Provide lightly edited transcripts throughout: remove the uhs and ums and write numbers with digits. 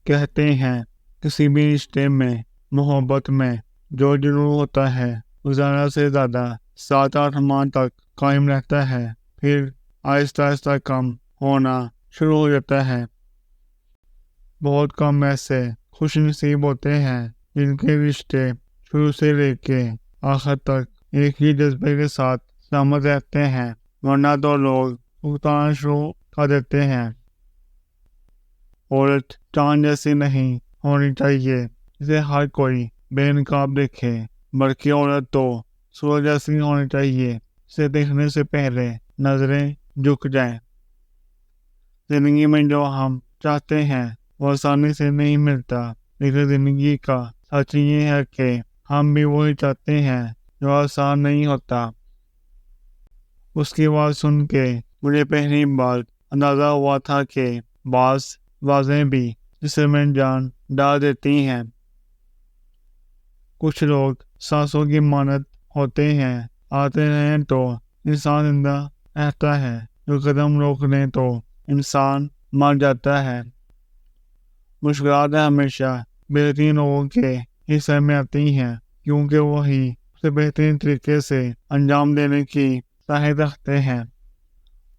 کہتے ہیں کسی بھی رشتے میں محبت میں جو جنون ہوتا ہے گزارا سے زیادہ 7-8 ماہ تک قائم رہتا ہے، پھر آہستہ آہستہ کم ہونا شروع ہو جاتا ہے۔ بہت کم ایسے خوش نصیب ہوتے ہیں جن کے رشتے شروع سے لے کے آخر تک ایک ہی جذبے کے ساتھ سلامت رہتے ہیں، ورنہ تو لوگ اکتانا شروع کر دیتے ہیں۔ عورت چاند جیسی نہیں ہونی چاہیے جسے ہر کوئی بے نقاب دیکھے، بلکہ عورت تو سورج جیسی ہونی چاہیے جسے دیکھنے سے پہلے نظریں جھک جائیں۔ زندگی میں جو ہم چاہتے ہیں وہ آسانی سے نہیں ملتا، لیکن زندگی کا سچ یہ ہے کہ ہم بھی وہی چاہتے ہیں جو آسان نہیں ہوتا۔ اس کی آواز سن کے مجھے پہلی بار اندازہ ہوا تھا کہ بعض آوازیں بھی جسے میں جان ڈال دیتی ہیں۔ کچھ لوگ سانسوں کی مانند ہوتے ہیں، آتے رہیں تو انسان زندہ رہتا ہے، جو قدم روک لیں تو انسان مر جاتا ہے۔ مشکلات ہمیشہ بہترین لوگوں کے حصے میں آتی ہیں، کیونکہ وہی اسے بہترین طریقے سے انجام دینے کی صلاحیت رکھتے ہیں۔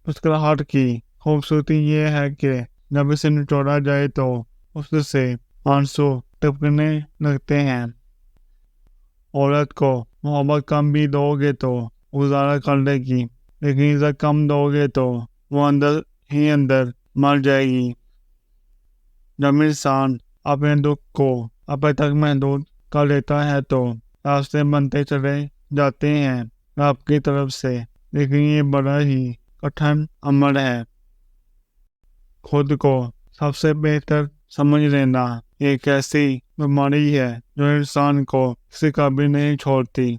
مسکراہٹ کی خوبصورتی یہ ہے کہ جب اسے نچوڑا جائے تو اس سے آنسو ٹپکنے لگتے ہیں۔ عورت کو محبت کم بھی دو گے تو گزارا کر لے گی، لیکن عزت کم دو گے تو وہ اندر ہی اندر مر جائے گی۔ جب انسان اپنے دکھ کو اپنے تک محدود کر لیتا ہے تو راستے بنتے چلے جاتے ہیں رب کی طرف سے، لیکن یہ بڑا ہی کٹھن عمل ہے۔ خود کو سب سے بہتر سمجھ لینا ایک ایسی بیماری ہے جو انسان کو کسی قابل نہیں چھوڑتی۔